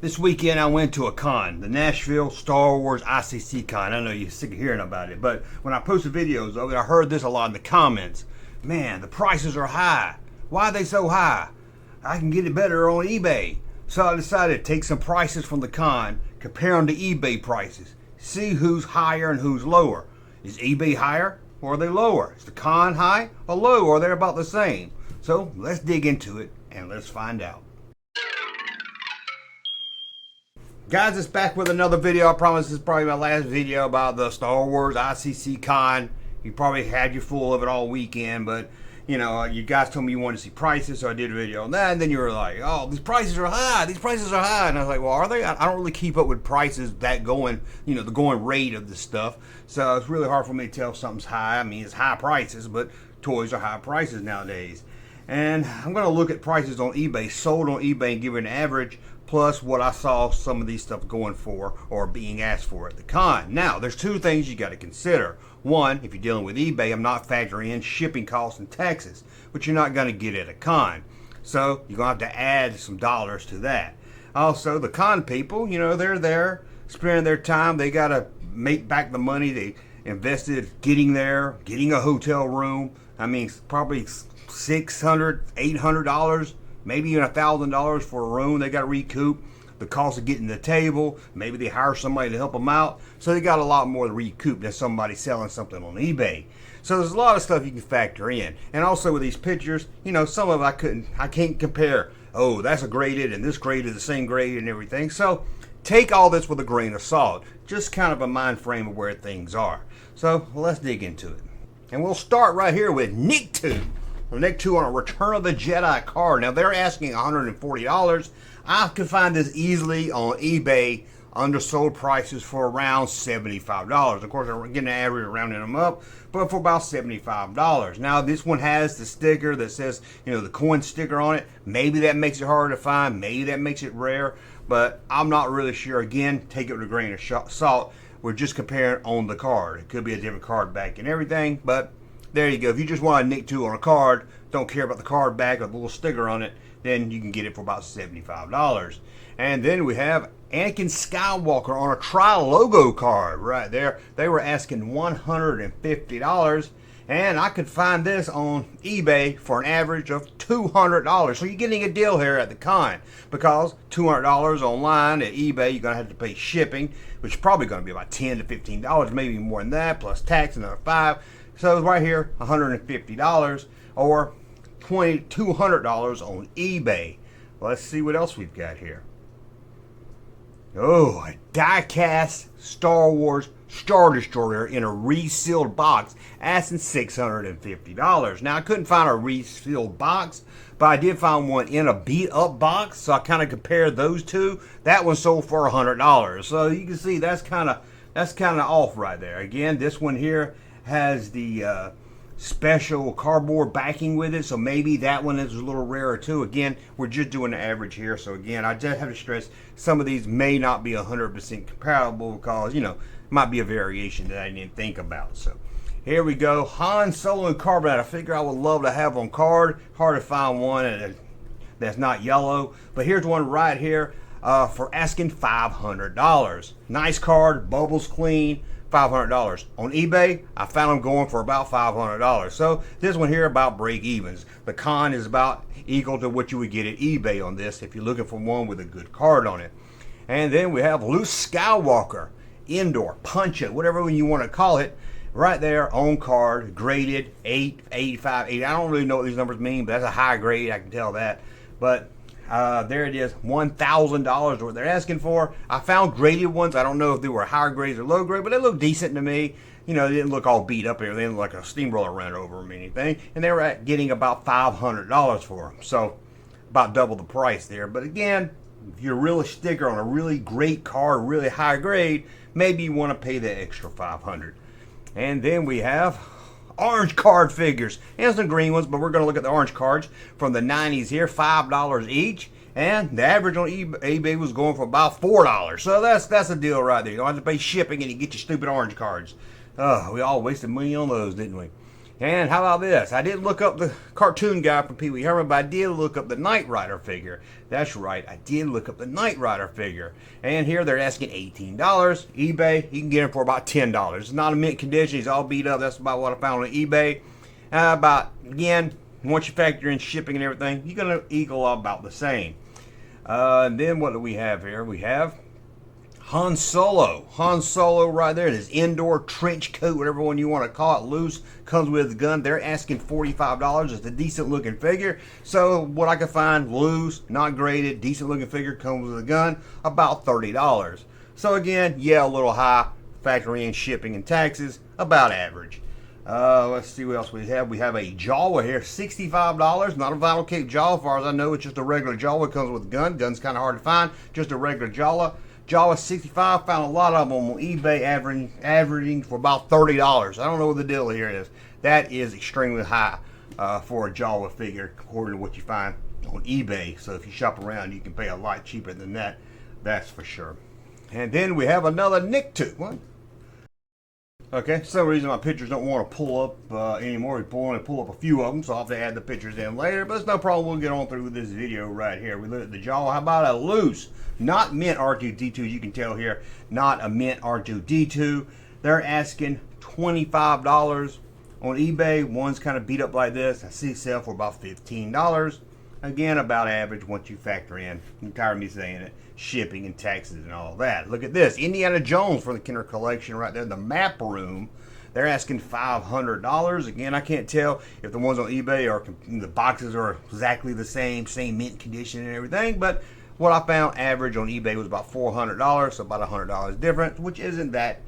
This weekend I went to a con, the Nashville Star Wars ICC con. I know you're sick of hearing about it, but when I posted videos of it, I heard this a lot in the comments. Man, the prices are high. Why are they so high? I can get it better on eBay. So I decided to take some prices from the con, compare them to eBay prices, see who's higher and who's lower. Is eBay higher or are they lower? Is the con high or low, or are they about the same? So let's dig into it and let's find out. Guys, it's back with another video. I promise this is probably my last video about the Star Wars ICC con. You probably had you full of it all weekend, but you know, you guys told me you wanted to see prices, so I did a video on that, and then you were like, oh, these prices are high, these prices are high. And I was like, well, are they? I don't really keep up with prices that going, you know, the going rate of this stuff. So it's really hard for me to tell if something's high. I mean, it's high prices, but toys are high prices nowadays. And I'm going to look at prices on eBay, sold on eBay, and give it an average, plus what I saw some of these stuff going for or being asked for at the con. Now, there's two things you got to consider. One, if you're dealing with eBay, I'm not factoring in shipping costs and taxes, which you're not going to get at a con. So you're going to have to add some dollars to that. Also, the con people, you know, they're there spending their time. They got to make back the money they invested getting there, getting a hotel room. I mean, probably $600, $800, maybe even $1,000 for a room. They got to recoup the cost of getting the table. Maybe they hire somebody to help them out. So they got a lot more to recoup than somebody selling something on eBay. So there's a lot of stuff you can factor in. And also with these pictures, you know, some of it I can't compare. Oh, that's a graded and this grade is the same grade and everything. So take all this with a grain of salt. Just kind of a mind frame of where things are. So let's dig into it. And we'll start right here with Nick 2. Nick 2 on a Return of the Jedi card. Now they're asking $140. I could find this easily on eBay undersold prices for around $75. Of course, I'm getting an average rounding them up, but for about $75. Now this one has the sticker that says, you know, the coin sticker on it. Maybe that makes it harder to find. Maybe that makes it rare, but I'm not really sure. Again, take it with a grain of salt. We're just comparing on the card. It could be a different card back and everything, but there you go. If you just want a Nick 2 on a card, don't care about the card back or the little sticker on it, then you can get it for about $75. And then we have Anakin Skywalker on a Tri-Logo card right there. They were asking $150, and I could find this on eBay for an average of $200. So you're getting a deal here at the con, because $200 online at eBay, you're going to have to pay shipping, which is probably going to be about $10 to $15, maybe more than that, plus tax, another $5. So right here, $150 or $200 on eBay. Let's see what else we've got here. Oh, a die-cast Star Wars Star Destroyer in a resealed box, asking $650. Now, I couldn't find a resealed box, but I did find one in a beat-up box, so I kind of compared those two. That one sold for $100. So you can see that's kind of off right there. Again, this one here has the special cardboard backing with it, so maybe that one is a little rarer too. Again, we're just doing the average here, so again, I just have to stress some of these may not be 100% comparable, because, you know, might be a variation that I didn't think about. So here we go, Han Solo and Carbonite. I figure I would love to have on card. Hard to find one that's not yellow, but here's one right here for asking $500. Nice card, bubbles clean, $500. On eBay, I found them going for about $500. So this one here about break evens. The con is about equal to what you would get at eBay on this if you're looking for one with a good card on it. And then we have Luke Skywalker, indoor, punch it, whatever you want to call it, right there on card, graded 8, 85, 80. I don't really know what these numbers mean, but that's a high grade, I can tell that. But there it is, $1,000 what they're asking for. I found graded ones. I don't know if they were higher grades or low grade, but they look decent to me. You know, they didn't look all beat up here. They didn't look like a steamroller ran over them or anything. And they were getting about $500 for them. So about double the price there. But again, if you're a real sticker on a really great card, really high grade, maybe you want to pay the extra $500. And then we have orange card figures and some green ones, but we're going to look at the orange cards from the 90s here, $5 each, and the average on eBay was going for about $4. So that's a deal right there. You don't have to pay shipping and you get your stupid orange cards. We all wasted money on those, didn't we? And how about this? I didn't look up the cartoon guy from Pee Wee Herman, but I did look up the Knight Rider figure. That's right, I did look up the Knight Rider figure. And here they're asking $18. eBay, you can get him for about $10. It's not in mint condition, he's all beat up. That's about what I found on eBay. Again, once you factor in shipping and everything, you're going to equal about the same. And then what do we have here? We have Han Solo. Han Solo right there. His indoor trench coat, whatever one you want to call it, loose, comes with the gun. They're asking $45. It's a decent looking figure. So what I could find, loose, not graded, decent looking figure, comes with a gun, about $30. So again, yeah, a little high. Factor in shipping and taxes, about average. Let's see what else we have. We have a Jawa here, $65. Not a Vinyl Cape Jawa, as far as I know. It's just a regular Jawa. It comes with a gun. Gun's kind of hard to find. Just a regular Jawa. Jawa 65. Found a lot of them on eBay, averaging for about $30. I don't know what the deal here is. That is extremely high for a Jawa figure, according to what you find on eBay. So if you shop around, you can pay a lot cheaper than that. That's for sure. And then we have another Nicktoons. What? Okay, for some reason my pictures don't want to pull up anymore. We only pull up a few of them, so I'll have to add the pictures in later. But it's no problem. We'll get on through with this video right here. We look at the Jawa. How about a loose, not mint R2-D2? You can tell here, not a mint R2-D2. They're asking $25 on eBay. One's kind of beat up like this. I see it sell for about $15. Again, about average once you factor in, you're tired of me saying it, shipping and taxes and all that. Look at this, Indiana Jones for the Kinder collection right there, the map room. They're asking $500. Again, I can't tell if the ones on eBay or the boxes are exactly the same mint condition and everything, but what I found average on eBay was about $400, so about $100 difference, which isn't that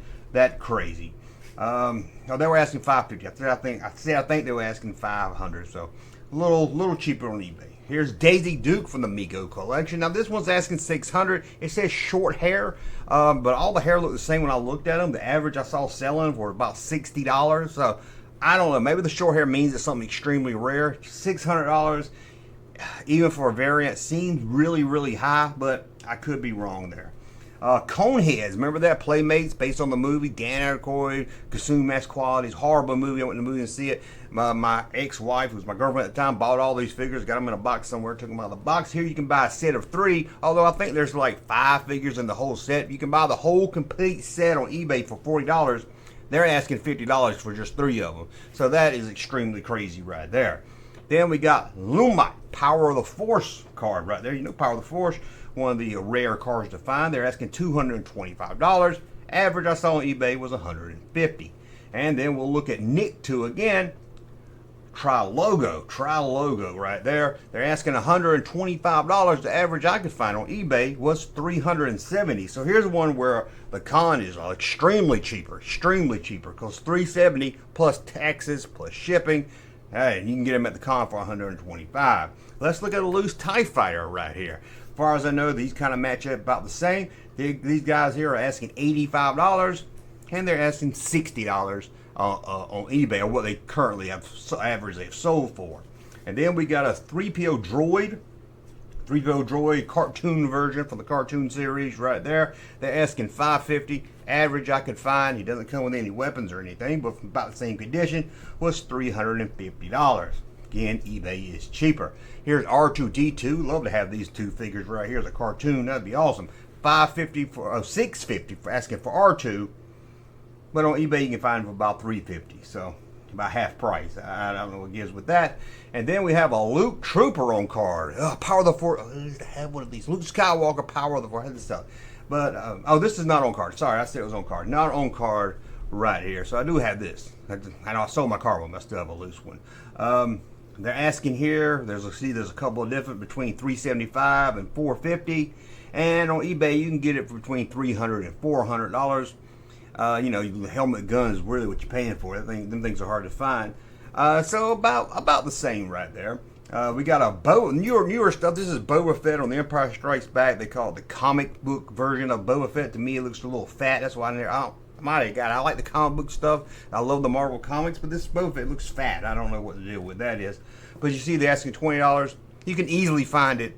crazy. No, they were asking $550. I think they were asking $500, so a little cheaper on eBay. Here's Daisy Duke from the Mego collection. Now this one's asking $600. It says short hair, but all the hair looked the same when I looked at them. The average I saw selling for about $60. So I don't know. Maybe the short hair means it's something extremely rare. $600, even for a variant, seems really, really high, but I could be wrong there. Coneheads, remember that? Playmates, based on the movie. Dan Aykroyd, Kasum Mass Qualities, horrible movie. I went to the movie and see it. My ex-wife, who was my girlfriend at the time, bought all these figures, got them in a box somewhere, took them out of the box. Here you can buy a set of 3, although I think there's like 5 figures in the whole set. You can buy the whole complete set on eBay for $40. They're asking $50 for just 3 of them. So that is extremely crazy right there. Then we got Lumite, Power of the Force card right there. You know Power of the Force, one of the rare cards to find. They're asking $225. Average I saw on eBay was $150. And then we'll look at Nicktoons again. Tri-Logo right there. They're asking $125. The average I could find on eBay was $370. So here's one where the con is extremely cheaper, because $370 plus taxes plus shipping. Hey, you can get them at the con for $125. Let's look at a loose TIE Fighter right here. As far as I know, these kind of match up about the same. These guys here are asking $85, and they're asking $60 on eBay, or what they currently have average they've sold for. And then we got a 3PO droid cartoon version from the cartoon series right there. They're asking $550. Average I could find, he doesn't come with any weapons or anything, but about the same condition, was $350. Again, eBay is cheaper. Here's R2-D2. Love to have these 2 figures right here as a cartoon. That'd be awesome. $550 for $650 for asking for R2. But on eBay you can find them for about $350, so about half price. I don't know what it gives with that. And then we have a Luke Trooper on card. Power of the Force. I used to have one of these. Luke Skywalker, Power of the Force. I had this stuff. But, oh, this is not on card. Sorry, I said it was on card. Not on card right here. So I do have this. I know I sold my card one, but I still have a loose one. They're asking here, there's a couple of different, between $375 and $450. And on eBay, you can get it for between $300 and $400. You know, the helmet gun is really what you're paying for. Them things are hard to find. So about the same right there. We got a newer stuff. This is Boba Fett on The Empire Strikes Back. They call it the comic book version of Boba Fett. To me, it looks a little fat. That's why I like the comic book stuff. I love the Marvel comics, but this Boba Fett looks fat. I don't know what the deal with that is. But you see, they're asking $20. You can easily find it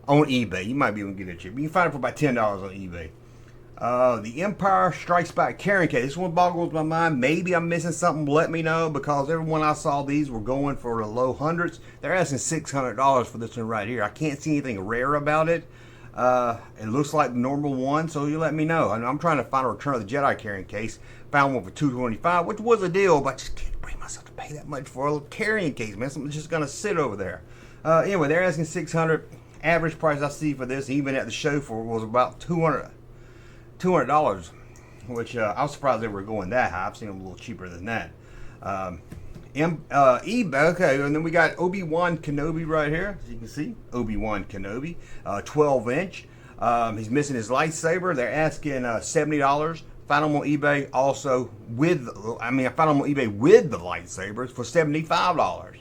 on eBay. You might be able to get it cheap. You can find it for about $10 on eBay. The Empire Strikes Back carrying case. This one boggles my mind. Maybe I'm missing something. Let me know, because everyone I saw these were going for the low hundreds. They're asking $600 for this one right here. I can't see anything rare about it. It looks like the normal one, so you let me know. I'm trying to find a Return of the Jedi carrying case. Found one for $225, which was a deal, but I just can't bring myself to pay that much for a little carrying case, man. Something's just gonna sit over there. Anyway, they're asking $600. Average price I see for this, even at the show for, was about $200, which I was surprised they were going that high. I've seen them a little cheaper than that. eBay, okay, and then we got Obi-Wan Kenobi right here, as you can see. Obi-Wan Kenobi, 12-inch. He's missing his lightsaber. They're asking $70. Found him on eBay also with, I found him on eBay with the lightsabers for $75.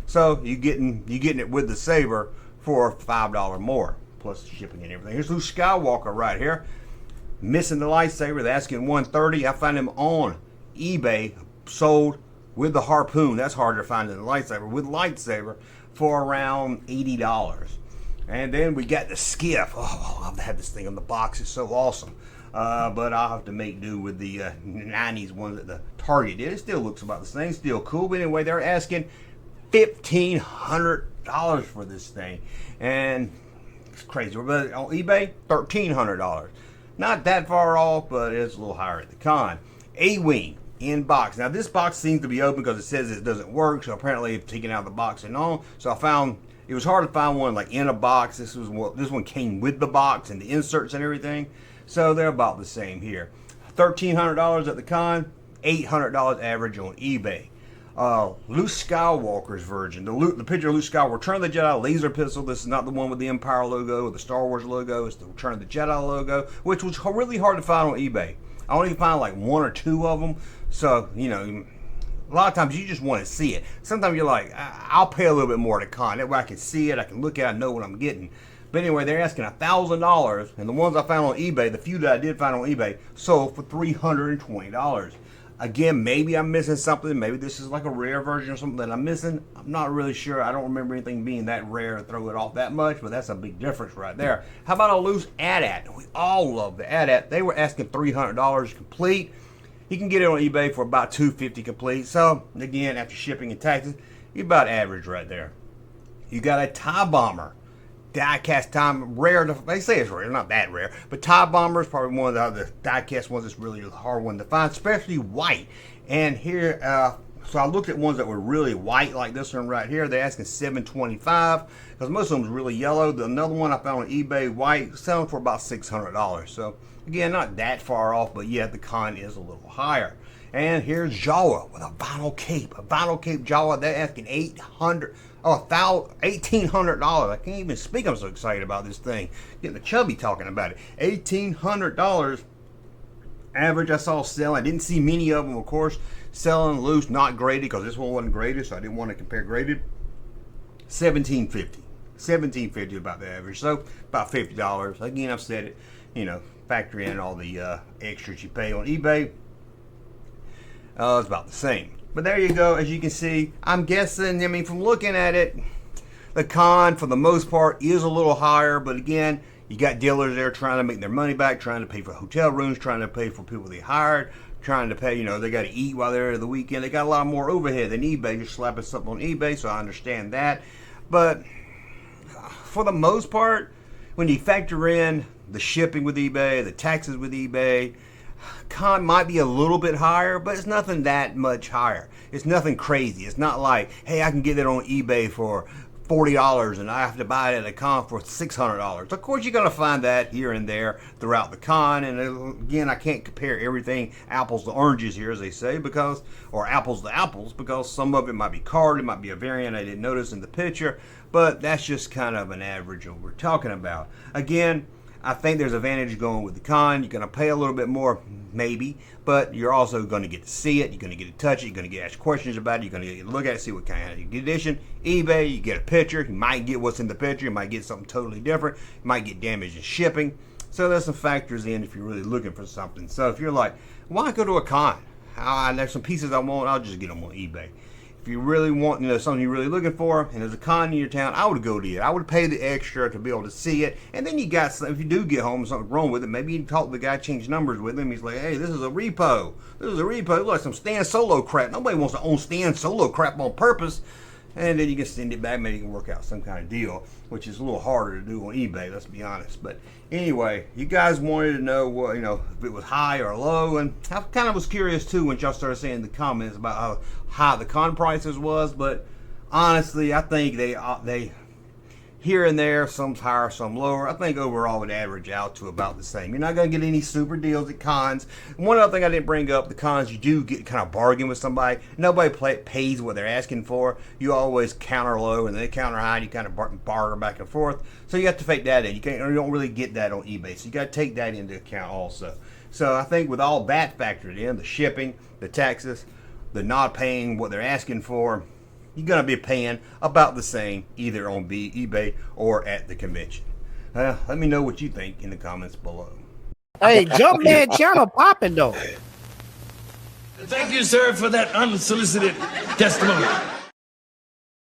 So you're getting it with the saber for $5 more, plus shipping and everything. Here's Luke Skywalker right here, missing the lightsaber. They're asking $130. I found him on eBay, sold with the harpoon. That's harder to find than the lightsaber. With lightsaber for around $80. And then we got the skiff. Oh, I love to have this thing in the box. It's so awesome. But I'll have to make do with the 90s one that the Target did. It still looks about the same. Still cool. But anyway, they're asking $1,500 for this thing. And it's crazy. But on eBay, $1,300. Not that far off, but it's a little higher at the con. A-Wing in box. Now this box seems to be open because it says it doesn't work. So apparently it's taken out of the box and on. So I found it was hard to find one like in a box. This one came with the box and the inserts and everything. So they're about the same here. $1,300 at the con, $800 average on eBay. Luke Skywalker's version, the picture of Luke Skywalker, Return of the Jedi laser pistol. This is not the one with the Empire logo or the Star Wars logo. It's the Return of the Jedi logo, which was really hard to find on eBay. I only found like one or two of them. So, you know, a lot of times you just want to see it. Sometimes you're like, I'll pay a little bit more at a con. That way I can see it, I can look at it, know what I'm getting. But anyway, they're asking $1,000, and the ones I found on eBay, the few that I did find on eBay, sold for $320. Again, maybe I'm missing something. Maybe this is like a rare version or something that I'm missing. I'm not really sure. I don't remember anything being that rare to throw it off that much, but that's a big difference right there. How about a loose AT-AT? We all love the AT-AT. They were asking $300 complete. You can get it on eBay for about $250 complete. So, again, after shipping and taxes, you're about average right there. You got a TIE Bomber. Die-cast time, rare. They say it's rare, not that rare. But TIE Bomber is probably one of the die-cast ones that's really a hard one to find, especially white. And here, so I looked at ones that were really white, like this one right here. They're asking $725 because most of them is really yellow. Another one I found on eBay, white, selling for about $600. So again, not that far off, but yeah, the con is a little higher. And here's Jawa with a vinyl cape Jawa. They're asking $1,800. I can't even speak. I'm so excited about this thing. Getting the chubby talking about it. $1,800 average I saw selling. I didn't see many of them, of course, selling loose, not graded, because this one wasn't graded, so I didn't want to compare graded. $1,750 about the average, so about $50. Again, I've said it, you know, factor in all the extras you pay on eBay. It's about the same. But there you go. As you can see, I'm guessing, from looking at it, the con, for the most part, is a little higher. But again, you got dealers there trying to make their money back, trying to pay for hotel rooms, trying to pay for people they hired, trying to pay, they got to eat while they're there the weekend. They got a lot more overhead than eBay. You're slapping something on eBay, so I understand that. But for the most part, when you factor in the shipping with eBay, the taxes with eBay, con might be a little bit higher, but it's nothing that much higher. It's nothing crazy. It's not like, hey, I can get it on eBay for $40 and I have to buy it at a con for $600. Of course, you're going to find that here and there throughout the con. And again, I can't compare everything apples to oranges here, as they say, or apples to apples, because some of it might be card, it might be a variant I didn't notice in the picture, but that's just kind of an average of what we're talking about. Again, I think there's advantage going with the con. You're going to pay a little bit more, maybe, but you're also going to get to see it. You're going to get to touch it. You're going to get asked questions about it. You're going to get to look at it, see what kind of condition. eBay, you get a picture. You might get what's in the picture. You might get something totally different. You might get damage in shipping. So there's some factors in if you're really looking for something. So if you're like, why go to a con? There's some pieces I want. I'll just get them on eBay. If you really want, something you're really looking for, and there's a con in your town, I would go to it. I would pay the extra to be able to see it. And then you got some, if you do get home, something wrong with it, maybe you can talk to the guy, change numbers with him. He's like, hey, this is a repo. This is a repo. It's like some Stan Solo crap. Nobody wants to own Stan Solo crap on purpose. And then you can send it back, maybe you can work out some kind of deal, which is a little harder to do on eBay, let's be honest. But anyway, you guys wanted to know what, if it was high or low, and I kind of was curious too when y'all started saying in the comments about how high the con prices was. But honestly, I think they here and there, some's higher, some lower. I think overall it average out to about the same. You're not going to get any super deals at cons. One other thing I didn't bring up, the cons, you do get kind of bargain with somebody. Nobody pays what they're asking for. You always counter low and they counter high, and you kind of bargain back and forth. So you have to fake that in. You don't really get that on eBay. So you got to take that into account also. So I think with all that factored in, the shipping, the taxes, the not paying what they're asking for, you're going to be paying about the same either on eBay or at the convention. Let me know what you think in the comments below. Hey, Junkman channel popping though. Thank you, sir, for that unsolicited testimony.